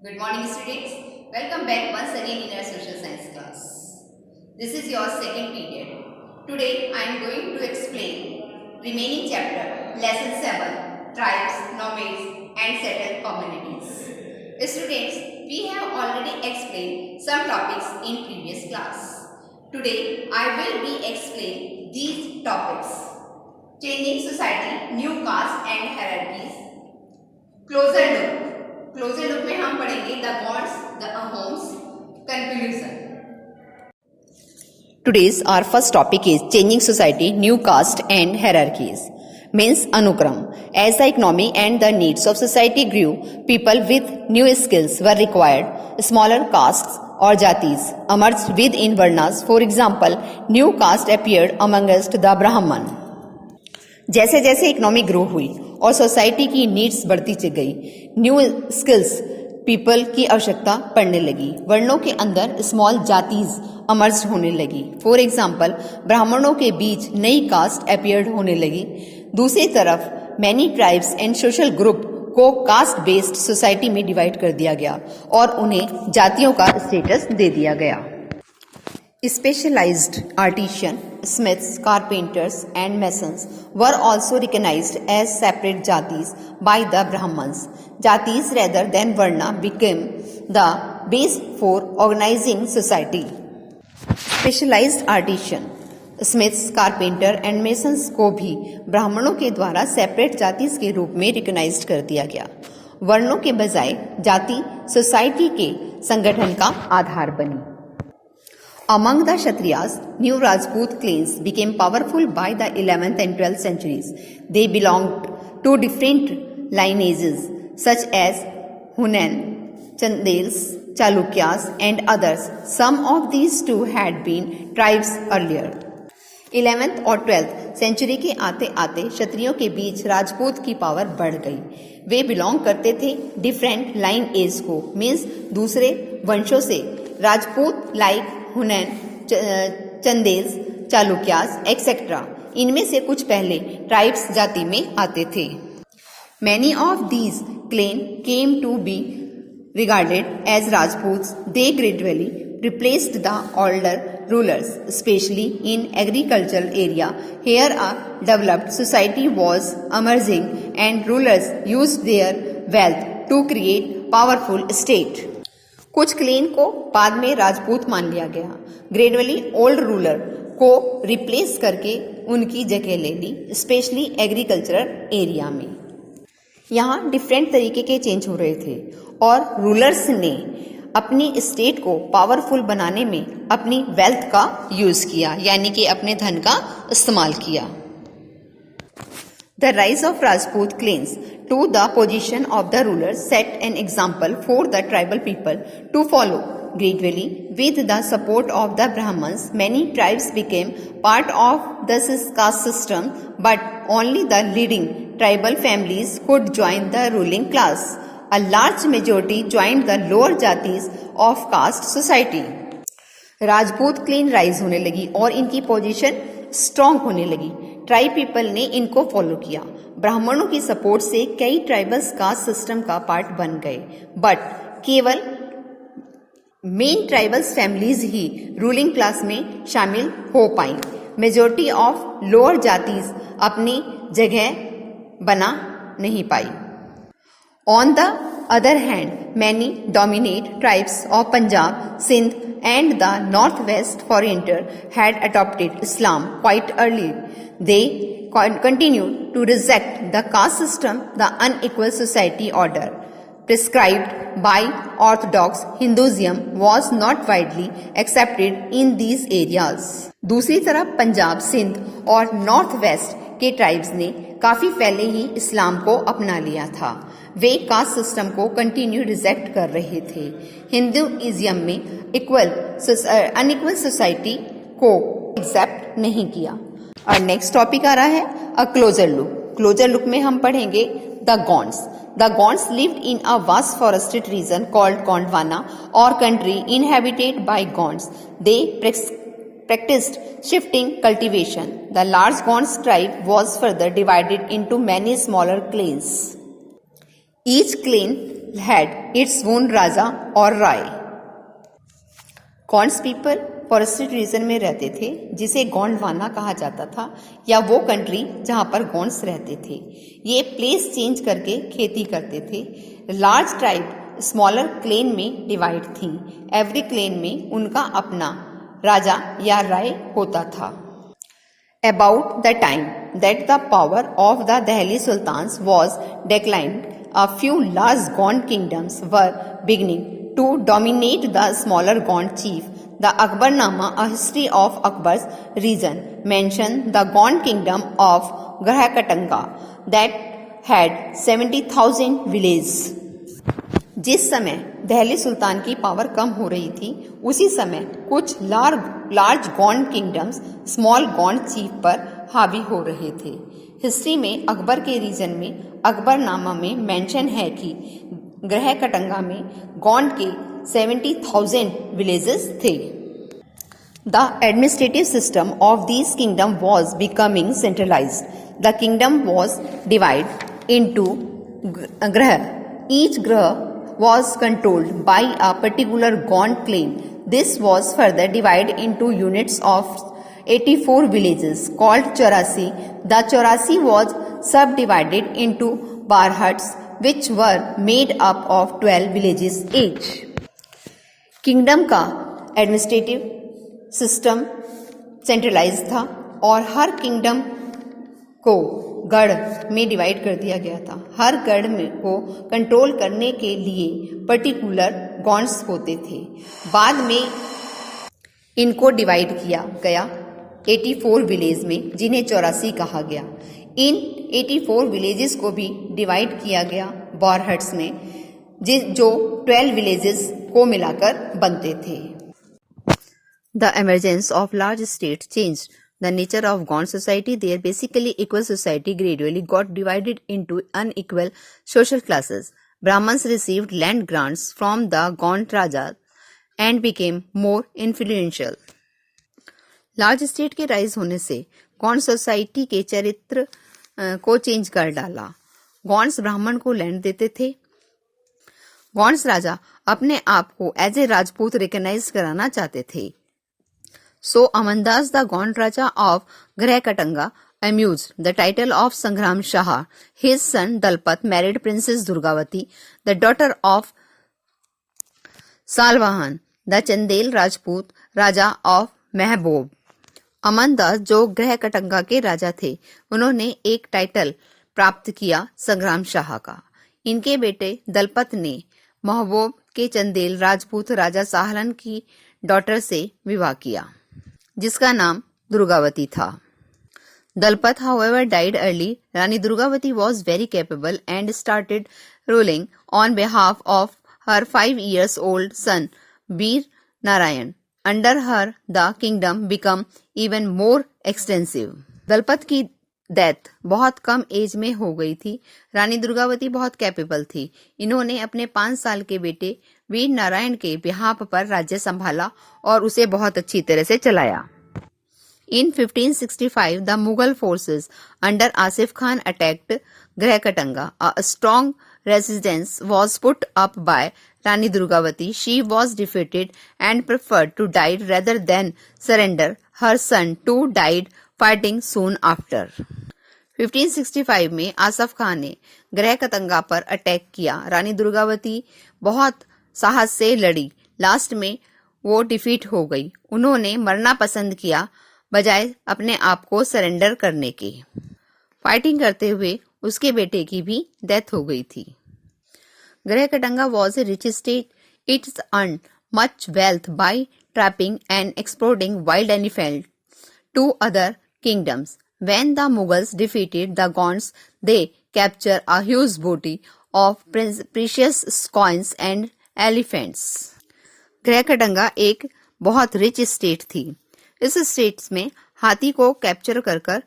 Good morning students. Welcome back once again in our social science class. This is your second period. Today I am going to explain remaining chapter lesson 7 tribes, nomads and settled communities. Students, we have already explained some topics in previous class. Today I will be explain these topics. Changing society, new caste and hierarchies. Closer look. Closure look में हम पढ़ेंगे the gods the homes conclusion. Today's our first topic is changing society, new caste and hierarchies. Means anukram. As the economy and the needs of society grew, people with new skills were required. Smaller castes or jatis emerged within varnas. For example, new caste appeared amongst the Brahman. जैसे जैसे economy grow हुई और society की needs बढ़ती गई, new skills people की आवश्यकता पड़ने लगी. वर्णों के अंदर स्मॉल जातीज अमर्ज होने लगी. फॉर एग्जाम्पल, ब्राह्मणों के बीच नई कास्ट अपीयर्ड होने लगी. दूसरी तरफ many tribes and social group को कास्ट बेस्ड सोसाइटी में डिवाइड कर दिया गया और उन्हें जातियों का स्टेटस दे दिया गया. Specialized artisans, smiths, carpenters and masons were also recognized as separate jatis by the Brahmins. Jatis rather than varna became the base for organizing society. Specialized artisans, Smiths, carpenter and masons को भी ब्राह्मणों के द्वारा separate जातिस के रूप में recognised कर दिया गया. वर्णों के बजाय जाति सोसाइटी के संगठन का आधार बनी. Among the Kshatriyas, new Rajput clans became powerful by the 11th and 12th centuries. They belonged to different lineages such as Hunan, Chandels, Chalukyas and others. Some of these too had been tribes earlier. 11th और 12th century के आते आते क्षत्रियों के बीच राजपूत की power बढ़ गई. वे belong करते थे डिफरेंट लाइन एज को, मीन्स दूसरे वंशों से. राजपूत लाइक हुनैन, चंदेल्स, चालुक्यास एक्सेट्रा, इनमें से कुछ पहले ट्राइब्स जाति में आते थे. Many of these clan came to be regarded as Rajputs. They gradually replaced the older rulers, especially in agricultural area. Here a developed society was emerging and rulers used their wealth to create powerful state. कुछ Klein को बाद में राजपूत मान लिया गया. Gradually old ruler को replace करके उनकी जगह ले ली, स्पेशली एग्रीकल्चरल एरिया में. यहाँ डिफरेंट तरीके के चेंज हो रहे थे और रूलर्स ने अपनी स्टेट को पावरफुल बनाने में अपनी वेल्थ का यूज किया, यानी कि अपने धन का इस्तेमाल किया. The rise of Rajput clans to the position of the rulers set an example for the tribal people to follow. Gradually, with the support of the Brahmins, many tribes became part of the caste system, but only the leading tribal families could join the ruling class. A large majority joined the lower jatis of caste society. Rajput clan rise होने लगी और इनकी position strong होने लगी. Tribe people ने इनको follow किया. ब्राह्मणों की सपोर्ट से कई ट्राइबल्स कास्ट सिस्टम का पार्ट बन गए, बट केवल मेन ट्राइबल्स फैमिलीज ही रूलिंग क्लास में शामिल हो पाई. मेजोरिटी ऑफ लोअर जातीज अपनी जगह बना नहीं पाई. On the other hand, many dominant tribes of Punjab, Sindh and the northwest frontier had adopted Islam quite early. They continued to reject the caste system, the unequal society order prescribed by Orthodox Hinduism was not widely accepted in these areas. दूसरी तरफ पंजाब, सिंध और north west के tribes ने काफी पहले ही इस्लाम को अपना लिया था. वे कास्ट सिस्टम को कंटिन्यू रिजेक्ट कर रहे थे. हिंदुइज्म में अनइक्वल सोसाइटी को एक्सेप्ट नहीं किया. और नेक्स्ट टॉपिक आ रहा है अ क्लोजर लुक. क्लोजर लुक में हम पढ़ेंगे the Gonds. The Gonds lived in a vast forested region called Gondwana or country inhabited by Gonds. They practiced shifting cultivation. The large Gonds tribe was further divided into many smaller clans. Each clan had its own raja or rai. Gonds people forested region में रहते थे जिसे गोंडवाना कहा जाता था, या वो country जहां पर गौंड्स रहते थे। ये प्लेस चेंज करके खेती करते थे। लार्ज ट्राइब स्मॉलर क्लेन में डिवाइड थी। एवरी क्लेन में उनका अपना राजा या राय होता था। About the time that the power of the Delhi Sultans was declined, a few large Gond kingdoms were beginning to dominate the smaller Gond chief. The Akbarnama, a history of Akbar's region, mentioned the Gond kingdom of Grahakatanga that had 70,000 villages. जिस समय दिल्ली सुल्तान की power कम हो रही थी, उसी समय कुछ large Gond kingdoms small Gond chief पर हावी हो रहे थे। हिस्ट्री में अकबर के रीजन में अकबरनामा में मेंशन है कि ग्रह कटंगा में गॉन्ड के 70,000 विलेजेस थे। The administrative system of this kingdom was becoming centralised. The kingdom was divide into ग्रह। ईच ग्रह was controlled by a particular Gond clan. This was further divided into units of 84 villages called Chaurasi. The Chaurasi was subdivided into barhats which were made up of 12 villages each. Kingdom का administrative system centralise था और हर kingdom को गढ़ में divide कर दिया गया था। हर गढ़ में को कंट्रोल करने के लिए पर्टिकुलर गॉन्ड्स होते थे। बाद में इनको डिवाइड किया गया 84 विलेज में, जिन्हें 84 कहा गया। इन 84 विलेजेस को भी डिवाइड किया गया बॉरहट्स में, जो 12 विलेजेस को मिलाकर बनते थे। The emergence of large state changed the nature of Gond society. Their basically equal society gradually got divided into unequal social classes. Brahmins received land grants from the Gond Rajas and became more influential. Large state के rise होने से Gond society के चरित्र को change कर डाला। गौंड्स ब्राह्मण को लैंड देते थे। गौंड्स राजा अपने आप को एज ए राजपूत रिकॉग्नाइज कराना चाहते थे। So Amandas, the Gond Raja of Grahakatanga, amused the title of Sangram Shah. His son Dalpat married Princess Durgavati, the daughter of Salvahan, the Chandel Rajput Raja of Mehboob. अमनदास जो ग्रहकटंगा के राजा थे, उन्होंने एक title प्राप्त किया संग्राम शाह का। इनके बेटे दलपत ने महबूब के चंदेल राजपूत राजा साहलन की डॉटर से विवाह किया, जिसका नाम दुर्गावती था। Dalpat however died early. Rani Durgavati was very capable and started ruling on behalf of her 5 years old son Veer Narayan. Under her the kingdom became even more extensive. Dalpat की डेथ बहुत कम एज में हो गई थी। रानी दुर्गावती बहुत कैपेबल थी। इन्होंने अपने 5 साल के बेटे वीर नारायण के बिहाफ पर राज्य संभाला और उसे बहुत अच्छी तरह से चलाया। In 1565, the Mughal forces under Asif Khan attacked Grahakatanga. A strong resistance was put up by Rani Durgavati. She was defeated and preferred to die rather than surrender. Her son too died fighting soon after. 1565 में आसफ खान ने ग्रहकतंगा पर attack किया। रानी दुर्गावती बहुत साहस से लड़ी। Last में वो डिफीट हो गई। उन्होंने मरना पसंद किया बजाय अपने आप को सरेंडर करने के। फाइटिंग करते हुए उसके बेटे की भी डेथ हो गई थी। Garhakatanga was a rich state. Its earn much wealth by trapping and exporting wild animals to other kingdoms. When the Mughals defeated the Gonds, they captured a huge booty of precious coins and elephants. ग्रहकटंगा एक बहुत rich state थी। इस states में हाथी को capture कर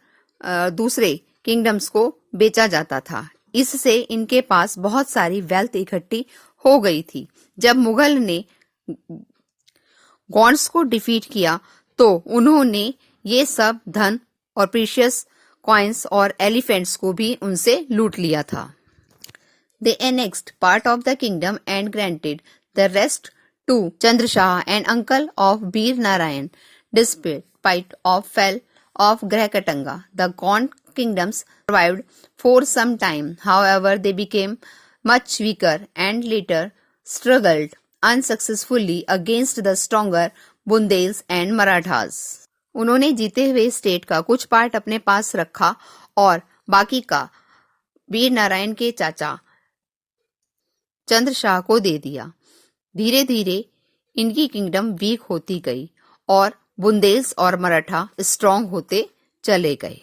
दूसरे kingdoms को बेचा जाता था। इससे इनके पास बहुत सारी वेल्थ इकट्ठी हो गई थी। जब मुगल ने गॉन्ड्स को डिफीट किया तो उन्होंने ये सब धन और प्रीशियस कॉइन्स और एलिफेंट्स को भी उनसे लूट लिया था। They annexed part of the kingdom and granted the rest to Chandra Shah, an uncle of Bir Narayan. Despite of fall of Grahakatanga, the Gond kingdoms survived for some time. However, they became much weaker and later struggled unsuccessfully against the stronger Bundels and Marathas. उन्होंने जीते हुए state का कुछ part अपने पास रखा और बाकी का वीर नारायण के चाचा चंद्र शाह को दे दिया। धीरे धीरे इनकी किंगडम वीक होती गई और बुंदेल्स और मराठा स्ट्रांग होते चले गए।